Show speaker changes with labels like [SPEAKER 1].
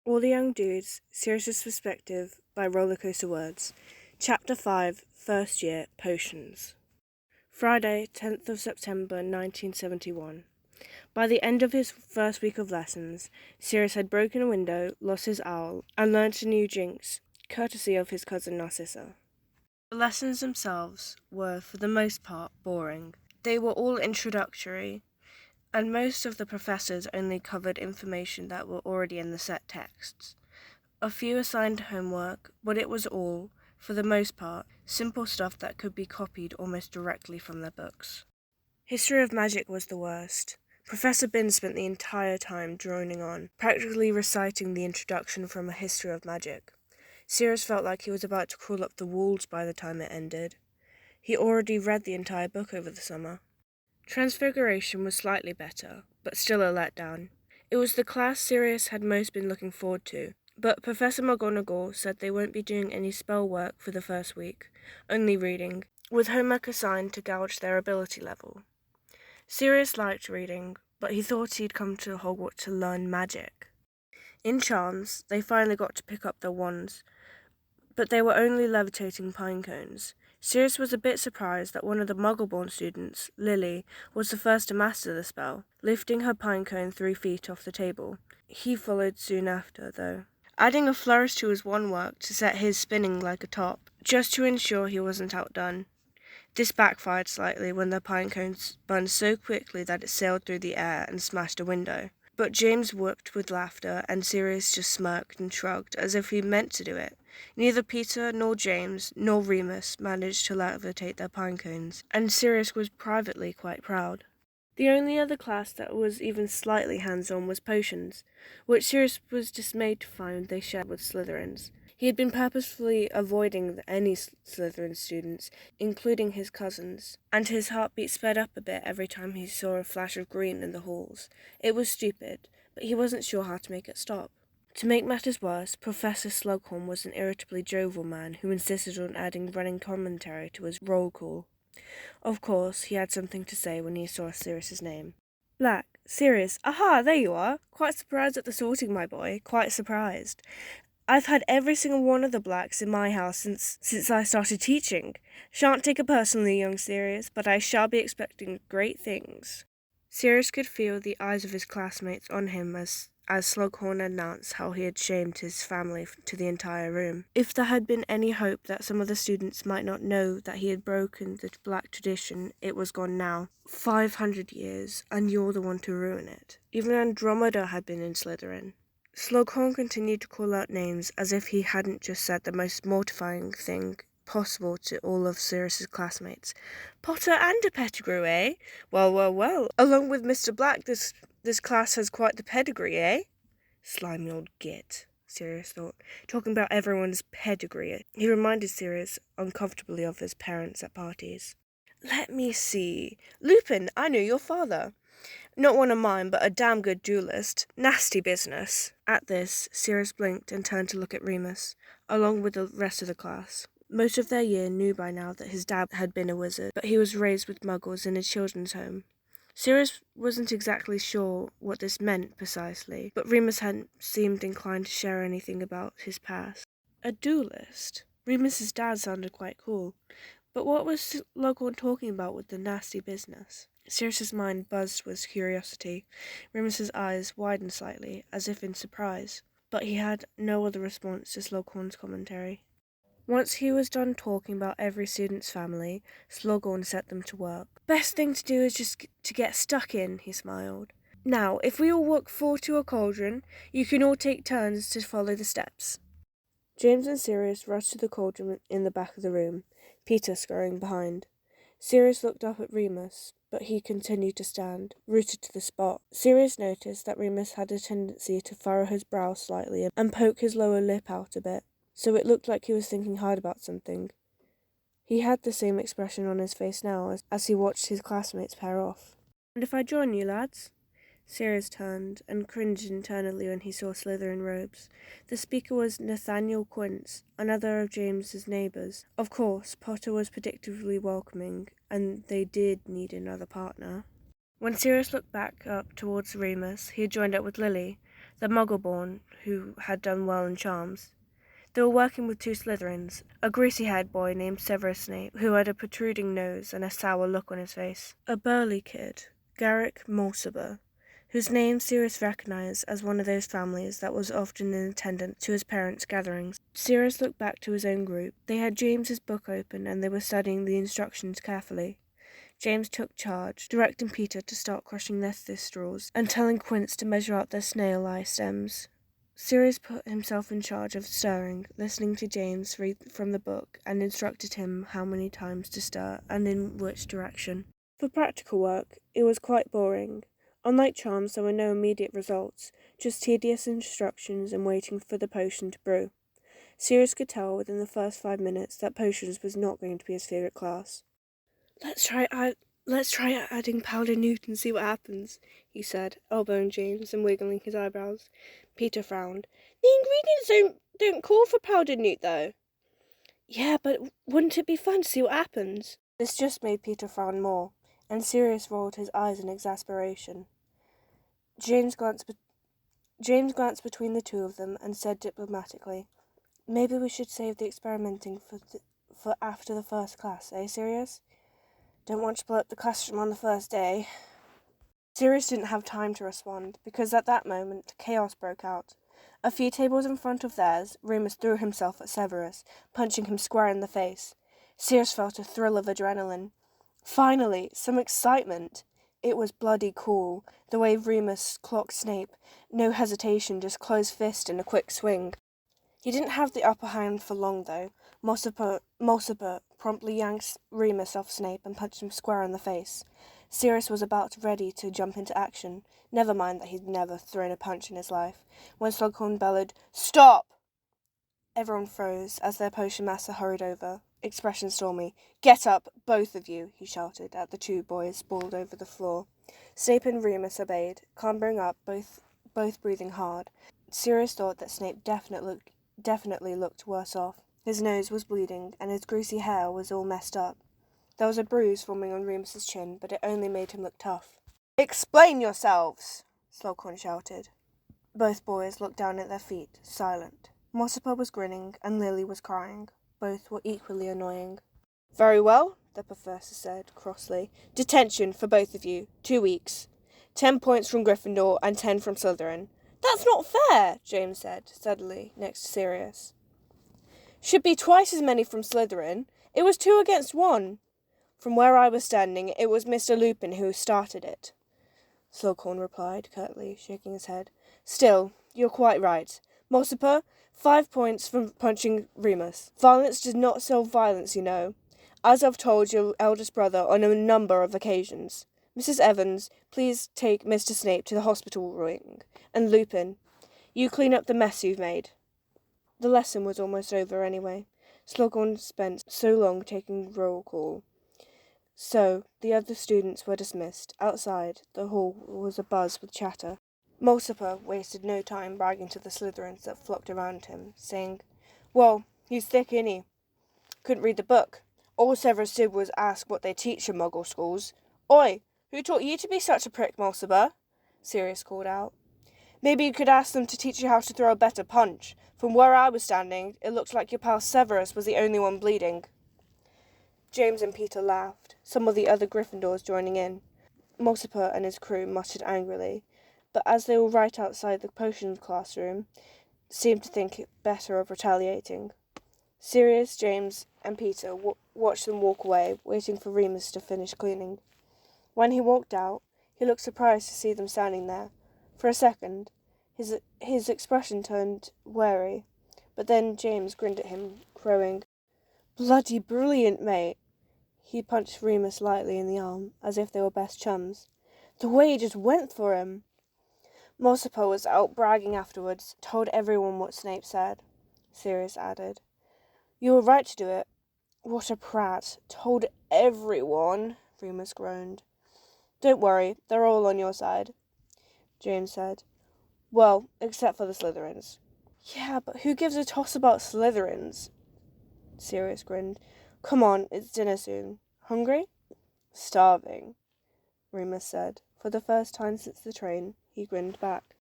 [SPEAKER 1] All the Young Dudes, Sirius's Perspective by ROLLERCOASTERWORDS. Chapter 5, First Year, Potions. Friday, 10th of September, 1971. By the end of his first week of lessons, Sirius had broken a window, lost his owl, and learnt a new jinx, courtesy of his cousin Narcissa. The lessons themselves were, for the most part, boring. They were all introductory, and most of the professors only covered information that were already in the set texts. A few assigned homework, but it was all, for the most part, simple stuff that could be copied almost directly from their books. History of Magic was the worst. Professor Bin spent the entire time droning on, practically reciting the introduction from A History of Magic. Sirius felt like he was about to crawl up the walls by the time it ended. He already read the entire book over the summer. Transfiguration was slightly better, but still a letdown. It was the class Sirius had most been looking forward to, but Professor McGonagall said they won't be doing any spell work for the first week, only reading, with homework assigned to gauge their ability level. Sirius liked reading, but he thought he'd come to Hogwarts to learn magic. In charms, they finally got to pick up their wands, but they were only levitating pine cones. Sirius was a bit surprised that one of the Muggle-born students, Lily, was the first to master the spell, lifting her pine cone 3 feet off the table. He followed soon after, though, adding a flourish to his wand work to set his spinning like a top, just to ensure he wasn't outdone. This backfired slightly when the pine cone spun so quickly that it sailed through the air and smashed a window. But James whooped with laughter, and Sirius just smirked and shrugged, as if he meant to do it. Neither Peter, nor James, nor Remus managed to levitate their pine cones, and Sirius was privately quite proud. The only other class that was even slightly hands-on was potions, which Sirius was dismayed to find they shared with Slytherins. He had been purposefully avoiding any Slytherin students, including his cousins, and his heartbeat sped up a bit every time he saw a flash of green in the halls. It was stupid, but he wasn't sure how to make it stop. To make matters worse, Professor Slughorn was an irritably jovial man who insisted on adding running commentary to his roll call. Of course, he had something to say when he saw Sirius's name. Black, Sirius, aha, there you are. Quite surprised at the sorting, my boy, quite surprised. I've had every single one of the Blacks in my house since I started teaching. Shan't take it personally, young Sirius, but I shall be expecting great things. Sirius could feel the eyes of his classmates on him as Slughorn announced how he had shamed his family to the entire room. If there had been any hope that some of the students might not know that he had broken the Black tradition, it was gone now. 500 years, and you're the one to ruin it. Even Andromeda had been in Slytherin. Slughorn continued to call out names as if he hadn't just said the most mortifying thing possible to all of Sirius's classmates. Potter and a pedigree, eh? Well. Along with Mr. Black, this class has quite the pedigree, eh? Slimy old git, Sirius thought, talking about everyone's pedigree. He reminded Sirius uncomfortably of his parents at parties. Let me see. Lupin, I knew your father. Not one of mine, but a damn good duelist. Nasty business. At this, Sirius blinked and turned to look at Remus, along with the rest of the class. Most of their year knew by now that his dad had been a wizard, but he was raised with muggles in a children's home. Sirius wasn't exactly sure what this meant precisely, but Remus hadn't seemed inclined to share anything about his past. A duelist? Remus's dad sounded quite cool, but what was Slughorn talking about with the nasty business? Sirius's mind buzzed with curiosity. Remus's eyes widened slightly, as if in surprise, but he had no other response to Slughorn's commentary. Once he was done talking about every student's family, Slughorn set them to work. Best thing to do is just to get stuck in, he smiled. Now, if we all walk forward to a cauldron, you can all take turns to follow the steps. James and Sirius rushed to the cauldron in the back of the room, Peter scurrying behind. Sirius looked up at Remus, but he continued to stand, rooted to the spot. Sirius noticed that Remus had a tendency to furrow his brow slightly and poke his lower lip out a bit, so it looked like he was thinking hard about something. He had the same expression on his face now as he watched his classmates pair off. And if I join you, lads? Sirius turned and cringed internally when he saw Slytherin robes. The speaker was Nathaniel Quince, another of James's neighbours. Of course, Potter was predictably welcoming, and they did need another partner. When Sirius looked back up towards Remus, he had joined up with Lily. the Muggle-born who had done well in charms. They were working with two Slytherins, a greasy-haired boy named Severus Snape, who had a protruding nose and a sour look on his face, a burly kid, Garrick Mortimer, whose name Sirius recognized as one of those families that was often in attendance to his parents' gatherings. Sirius looked back to his own group. They had James's book open and they were studying the instructions carefully. James took charge, directing Peter to start crushing their thistles and telling Quince to measure out their snail eye stems. Sirius put himself in charge of stirring, listening to James read from the book, and instructed him how many times to stir and in which direction. For practical work, it was quite boring. Unlike charms, there were no immediate results, just tedious instructions and waiting for the potion to brew. Sirius could tell within the first 5 minutes that potions was not going to be his favourite class. Let's try adding powdered newt and see what happens, he said, elbowing James and wiggling his eyebrows. Peter frowned. The ingredients don't call for powdered newt, though. Yeah, but wouldn't it be fun to see what happens? This just made Peter frown more, and Sirius rolled his eyes in exasperation. James glanced between the two of them and said diplomatically, "Maybe we should save the experimenting for after the first class, eh, Sirius? Don't want to blow up the classroom on the first day." Sirius didn't have time to respond, because at that moment, chaos broke out. A few tables in front of theirs, Remus threw himself at Severus, punching him square in the face. Sirius felt a thrill of adrenaline. Finally, some excitement. It was bloody cool, the way Remus clocked Snape. No hesitation, just closed fist and a quick swing. He didn't have the upper hand for long, though. Mortimer promptly yanked Remus off Snape and punched him square in the face. Sirius was about ready to jump into action, never mind that he'd never thrown a punch in his life, when Slughorn bellowed, "Stop!" Everyone froze as their potion master hurried over, expression stormy. "Get up, both of you," he shouted at the two boys sprawled over the floor. Snape and Remus obeyed, clambering up, both breathing hard. Sirius thought that Snape definitely looked worse off. His nose was bleeding, and his greasy hair was all messed up. There was a bruise forming on Remus's chin, but it only made him look tough. "Explain yourselves!" Slughorn shouted. Both boys looked down at their feet, silent. Mortimer was grinning, and Lily was crying. Both were equally annoying. "Very well," the professor said, crossly. "Detention for both of you. 2 weeks. 10 points from Gryffindor and 10 from Slytherin." "That's not fair," James said, steadily, next to Sirius. "Should be twice as many from Slytherin. It was 2 against 1. From where I was standing, it was Mr. Lupin who started it," Slughorn replied, curtly, shaking his head. "Still, you're quite right. Mortimer, 5 points for punching Remus. Violence does not solve violence, you know, as I've told your eldest brother on a number of occasions. Mrs. Evans, please take Mr. Snape to the hospital wing. And Lupin, you clean up the mess you've made." The lesson was almost over anyway. Slughorn spent so long taking roll call. So, the other students were dismissed. Outside, the hall was abuzz with chatter. Mortimer wasted no time bragging to the Slytherins that flocked around him, saying, "Well, he's thick, ain't he? Couldn't read the book. All Severus did was ask what they teach in Muggle schools." "Oi, who taught you to be such a prick, Mortimer?" Sirius called out. "Maybe you could ask them to teach you how to throw a better punch. From where I was standing, it looked like your pal Severus was the only one bleeding." James and Peter laughed, some of the other Gryffindors joining in. Mortimer and his crew muttered angrily, but as they were right outside the potions classroom, seemed to think it better of retaliating. Sirius, James, and Peter watched them walk away, waiting for Remus to finish cleaning. When he walked out, he looked surprised to see them standing there. For a second, his expression turned wary, but then James grinned at him, crowing, "Bloody brilliant, mate!" He punched Remus lightly in the arm, as if they were best chums. "The way he just went for him!" Mortimer was out bragging afterwards, told everyone what Snape said. Sirius added, "You were right to do it." "What a prat. Told everyone," Remus groaned. "Don't worry, they're all on your side," James said. "Well, except for the Slytherins." "Yeah, but who gives a toss about Slytherins?" Sirius grinned. "Come on, it's dinner soon. Hungry?" "Starving," Remus said. For the first time since the train, he grinned back.